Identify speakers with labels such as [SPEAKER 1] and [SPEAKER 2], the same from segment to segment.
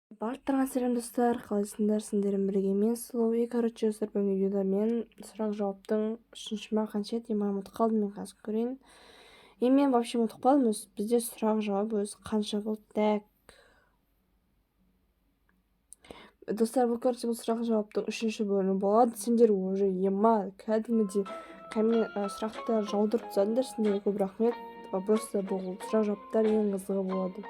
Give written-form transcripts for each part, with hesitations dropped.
[SPEAKER 1] Барлықтарыңа сәлем достар, қалайсыңдар? Сендермен бірге мен Сұлу. Короче, достар, видеода мен сұрақ-жауаптың 3-ші ма қанша еді, мен ұмытып қалдым, мен қазір көрейін. Мен вообще ұмытып қалдым, бізде сұрақ-жауап өзі қанша болды? Достар, бұл короче бұл сұрақ-жауаптың 3-ші бөлімі болады. Сендер уже кәдімгідей сұрақтар жаудырып тастадыңдар, сендерге көп рахмет. Просто бұл сұрақ-жауаптар ең қызығы болады.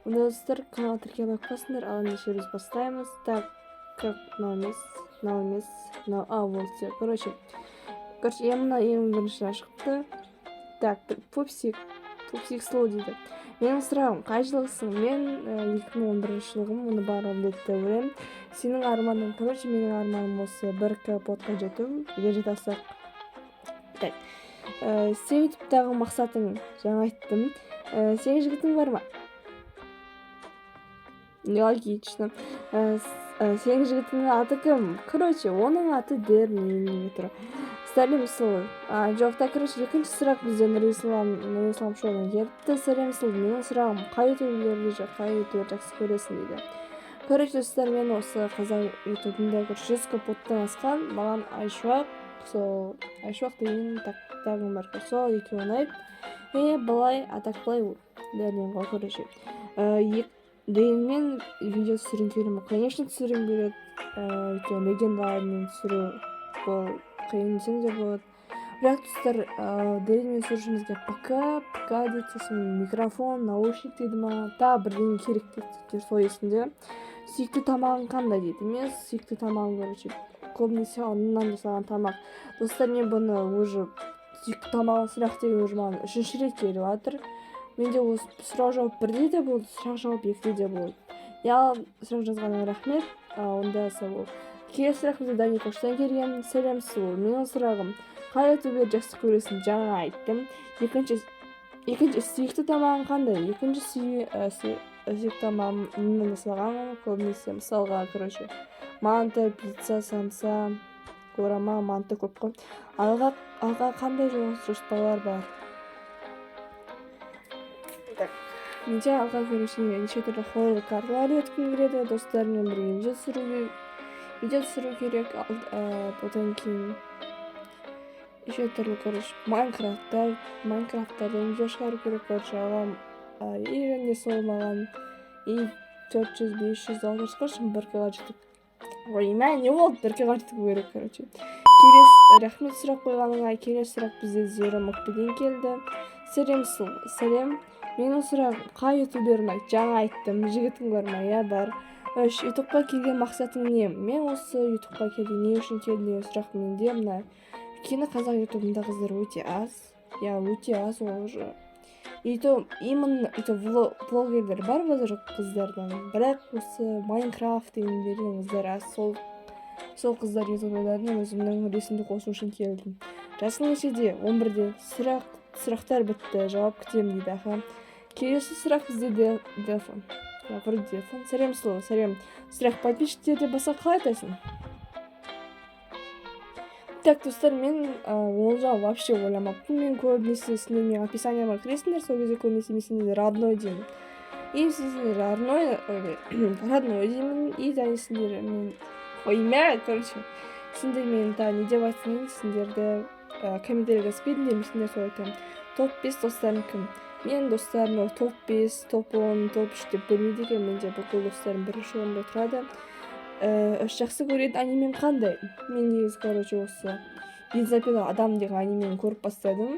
[SPEAKER 1] Онда достар, каналға тіркеліп алып қойсыңдар, ал ендеше біз бастаймыз. Так, как мынау емес, вот все. Короче, мына ең біріншіден шықты. Так, пупсик Сұлу дейді. Менің сұрағым, қай жылғысың? Мен 2011 жылғым, оны барлығым деп те білемін. Сенің арманың, менің арманым осы 1К подқа жету, егер жете алсақ. Так, сен ютубтағы мақсатың, жаңа айттым. Сенің жігітің бар ма? Логично. Сенің жігітіңнің аты кім? Оның аты Дерни. Сәлем Сұлу. Жоқ, екінші сұрақ бізден Нұрислам Шоудан келіпті. Сәлем Сұлу, менің сұрағым, қай ютуберлерді жақсы көресің дейді. Достар, мен осы қазақ ютубында 100К подтан асқан, маған Айшуақ деген тагым бар. Сол екеуі ұнайды. Былай атақлай Дернин ғой. Дейінмен видео түсіргім келеді. Конечно, түсіргім келеді. Өйткені легендалармен түсіру бұл қиын десең де болады. Бірақ достар, Дейінмен түсірушімізге ПК дейді, микрофон, наушник дейді ма, бірдеңе керек дейді, сол есімде. Сүйікті тамағың қандай дейді. Мен сүйікті тамағым көбінесе ұннан жасалған тамақ. Достар, мен бұны уже сүйікті тамағын сұрақ деген уже маған 3-ші рет келіп жатыр. Менде осы сұрақ-жауап 1-де де болды, сұрақ-жауап 2-де де болды. Сұрақ жазғаныңа рахмет. Онда сау. Келесі сұрақ бізде Дани Коштан келген. Сәлем Сұлу, менің сұрағым, қай ютуберді жақсы көресің? Жаңа айттым. Екінші сүйікті тамағың қандай? Екінші сүйікті тамағым ұннан жасалған, көбінесе мысалға, манты, пицца, самса, қорама, манты көп қой. Алға қандай жоспарлар бар? Менде алға неше түрлі хобби карталар өткім келеді. Достармен бірге видео түсіру керек. Одан кейін неше түрлі Майнкрафттардан видео шығару керек. Ағам және сол маған 400, 500, 600 1К жетіп. Не болды, 1К жетіп керек. Рахмет сұрақ қойғаныңа. Келесі сұрақ бізде Зера Мұқбеден келді. Сәлем Сұлу, сәлем. Менің сұрағым, қай ютубер ұнайды? Жаңа айттым, жігітің бар ма? Бар. Ютубқа келген мақсатың не? Мен осы ютубқа келген не үшін келдім деген сұрақ менде. Өйткені қазақ ютубында қыздар өте аз. Өте аз ол уже. Именно блогерлер бар қазір қыздардан. Бірақ осы Майнкрафт дегендердің қыздар аз. Сол қыздар ютуберлеріне өзімнің үлесімді қосу үшін келдім. Жасың нешеде? 11-де. Сұрақтар бітті, жауап күтемін дейді. Келесі сұрақ бізде Дефон. Сәлем Сұлу, сәлем. Сұрақ подписчиктерде басқа қалай айтасың? Так, достар, мен ол жауап вообще ойламаппын. Мен көбінесе сендермен описаниеға кіресіңдер, сол кезде көбінесе мен сендерді родной деймін. Сендер родной деймін, және сендер мен не деп айтсың, сендерді комментарийға жазбайдың деймін, сендер сол айтамын. Топ 5 достарым кім? Мен достарым топ 5, топ 10, топ 3 деп бөлмейді екен. Менде бүкіл достарым бірінші орында тұрады. Жақсы көретін анимен қандай? Мен негізі, осы бензопила адам деген анимені көріп бастадым.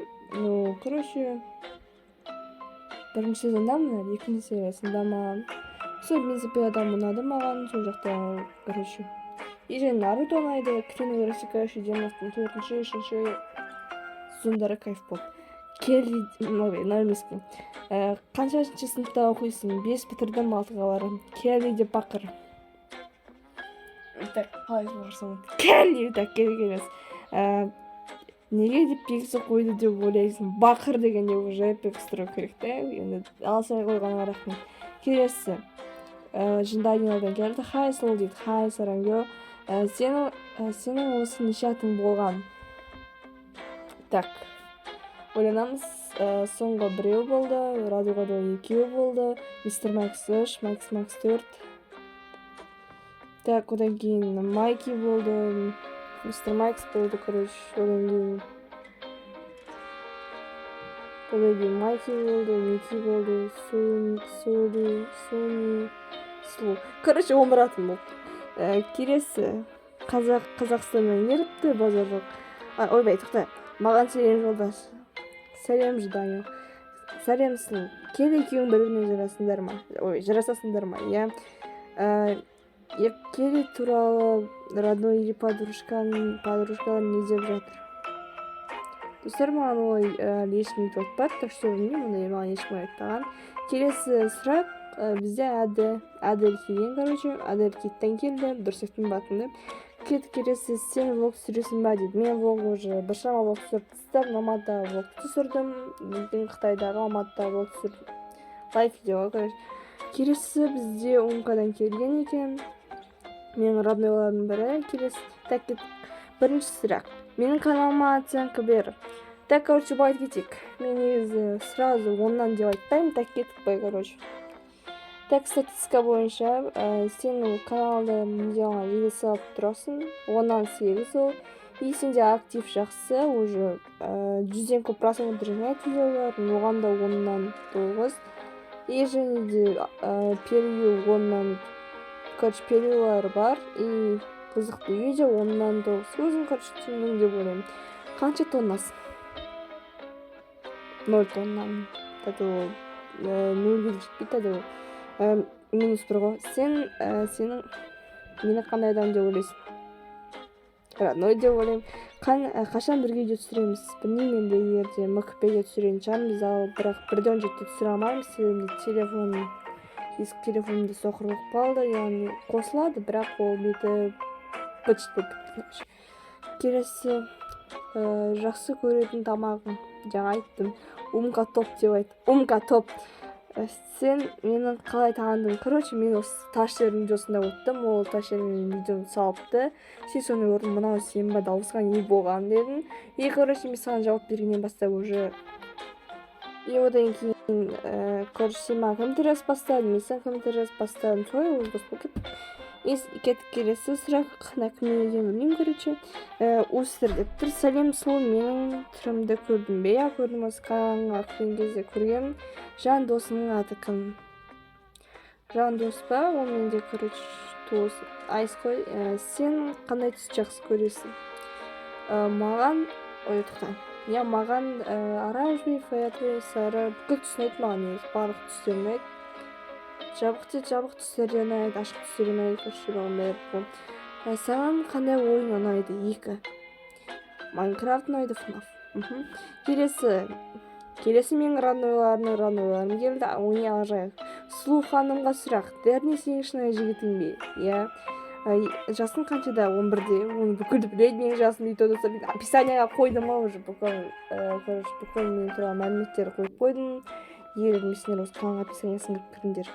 [SPEAKER 1] Бірінші сезонда ма, екінші сериясында ма? Сол бензопила адам ұнады маған, сол жақта, және Наруто ұнайды, Крено рассекающий 94-ші, 3-ші сезондары кайф болды. Қаншашыншы сыныпта оқисың? 5 бітірдім, 6-ға барам. Келли деп бақыр. Қалай бақырсың? Келли емес. Неге деп пексі қойды деп ойлайсың? Бақыр дегенде уже пекстіру керек та. Алсай қойғанға рахмет. Келесі. Жынданелден келді. Хай Сұлу дейді. Хай Сарангё. Сенің осы неше атың болған? Так. Ойланамыз. Соңғы 1 болды, Радуға 2 болды, Мистер Макс 3, Макс 4, Так, одан кейін Майки болды, мистер Майкс болды, короче, одан кейін Майки болды, Мики болды, Суни, Слу. Короче, 11 атын болды. Келесі Қазақстаннан келіпті базарлық. Ойбай, тоқта. Маған сәлем жолдас. Сәлем Жданю. Сәлем Слу. Кел екеуің бір-біріне жарасыңдар ма? Жарасасыңдар ма, иә? Келли туралы родной или подружкалар не деп жатыр? Достар, маған ой ешкім айтпады, так что білмеймін, ондай маған ешкім айтпаған. Келесі сұрақ бізде Адель келген, короче, Адель кеттен келді, дұрыс айтпын батынды. Келесі сен влог түсіресің ба дейді. Мен влог уже біршама влог түсіріп тастап, Алматыдағы влог түсірдім, біздің Қытайдағы Алматыдағы влог түсірдім. Лайв видео, короче. Келесі бізде Умкадан келген екен. Менің роднойлардың бірі. Келесі бірінші сұрақ. Менің каналыма оценка бер. Так, короче, былай кетейік. Мен негізі сразу 10-нан деп айтпаймын, так кеттік бай, короче. Так, статистика бойынша сен каналда видеоға жиі салып тұрасың, 10-нан 8 ол. И сенде актив жақсы, уже 100-ден көп просмотр жинайды видеолар, оған да 10-нан 9. И және де перью 10-нан, короче, перюлар бар, и қызықты видео 10-нан 9. Өзің, короче, түсіндің деп ойлаймын. Қанша тоннасың? 0 тоннан. Тәді ол 0-ге жетпейді, тәді ол минус 1 ғой. Сенің мені қандай адам деп ойлайсың? Родной деп ойлаймын. Қашан бірге видео түсіреміз? Білмеймін, енді егерде МКП-ге түсіретін шығармыз, ал бірақ 1-17-те түсіре алмаймыз, себебі ескі телефонымда соқыр болып қалды, яғни қосылады, бірақ ол беті быт болып кетті. Келесі жақсы көретін тамағың, жаңа айттым, Умка топ деп айттым. Умка топ. Сен менің қалай тағандың? Короче, мен осы Ташердің видеосында өттім, ол Ташердің видеоны салыпты. Сен соны көрдің, мынау сен ба, дауысқа не болған дедің. И, короче, мен саған жауап бергеннен бастап уже. И одан кейін, короче, сен маған комментарий жазып бастадың, мен саған комментарий жазып бастадым. Солай ол дос болып кеттік. Кеттік, келесі сұрақ, кімнен екенін білмеймін, короче. Устер деп тұр. Сәлем Слу, менің түрімді көрдің бе? Я көрдім, осы каналыңа кірген кезде көргенмін. Жан досының аты кім? Жан дос па? Ол менде, короче, туыс. Айс қой, сен қандай түс жақсы көресің? Маған, маған оранжевый, фиолетовый, сары, бүкіл түс ұнайды маған, барлық түстер ұнайды. Жабық түстерден ұнайды, ашық түстерден ұнайды, көрші бағым. Саған қандай ойын ұнайды? 2. Майнкрафт ұнайды, FNAF. Келесі менің роднойларым келді, ойын ағажайық. Слу ханымға сұрақ, дәріне сенің шынайы жігітің бе? Иә. Жасың қаншада? 11-де. Оны бүкілді біледі, менің жасым ютубта мен описанияға қойдым уже, бүкіл мен туралы мәліметтер қойып қойдым. Егер білмесеңдер, осы каналға описаниясын кіріңдер.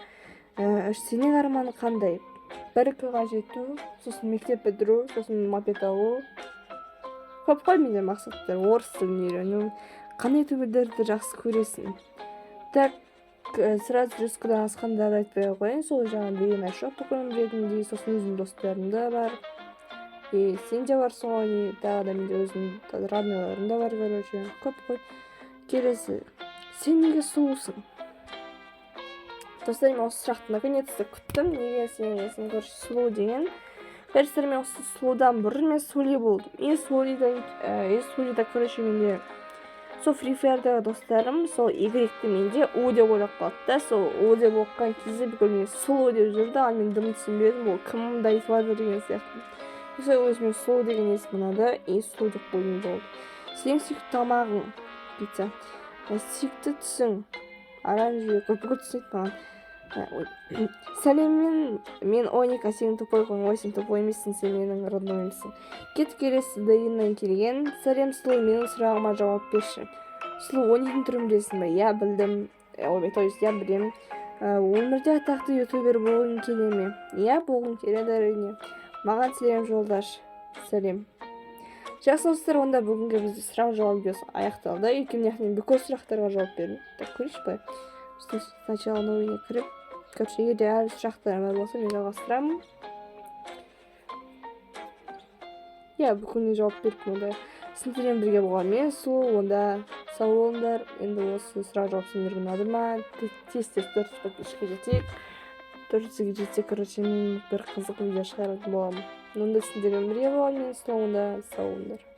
[SPEAKER 1] Сенің арманың қандай? 1-2-ға жету, сосын мектеп бітіру, сосын мопед алу. Көп қой менде мақсаттар, орыс тілін үйрену. Қандай ютуберлерді жақсы көресің? Так, сразу 100-дан асқандарды айтпай қойын, сол жаңа бейін ашық бүкілім ретінде, сосын өзім достарым да бар. Сен де барсың ғой, тағы да менде өзім роднойларым да бар, короче, көп қой. Келесі, сен неге сұлусың? Достар, мен осы сұрақты наконец-то күттім. Неге сен короче сұлу деген. Көрсетер, мен осы сұлудан бұрын мен Сули болдым. Сулида, короче, менде сол Free Fire'дағы достарым, сол Y-ті менде У деп ойлап қалды да, сол У деп оққан кезде бүкіл мен сұлу деп жүрді, ал мен дым түсінбедім, ол кім мұндай айтып деген сияқты. Сол өзіме сұлу деген есім ұнады, и сұлу деп қойдым болды. Сенің сүйікті тамағың? Пицца. Сүйікті түсің? Оранжевый, бүкіл түс айтты маған. Сәлем, мен Оника, сен тупой қойың, ой, сен тупой емессің, сен менің роднойымсың. Келесі Дайыннан келген. Сәлем Слу, менің сұрағыма жауап берші. Слу, 12-дің түрін білесің бе? Я білдім. Я білем. Өмірде атақты ютубер болғың келе ме? Я болғың келеді әрине. Маған сәлем жолдаш. Сәлем. Жақсы достар, онда бүгінгі бізде сұрақ жауап видеосы аяқталды. Өйткені бүкіл сұрақтарға жауап бердім. Так, көрейінші бай. Сначала новыйне кіріп, короче, егерде әлі сұрақтар бар болса, мен жалғастырамын. иә бүкіліне жауап беріппін онда. Сіздермен бірге болған мен Сұлу, онда сау болыңдар. Енді осы сұрақ жауап сендерге ұнады ма? Тез 400 жетейік. 400-ге жетсек, короче, мен бір қызық видео шығаратын боламын. Онда сіздермен бірге болған мен Сұлу, онда сау болыңдар.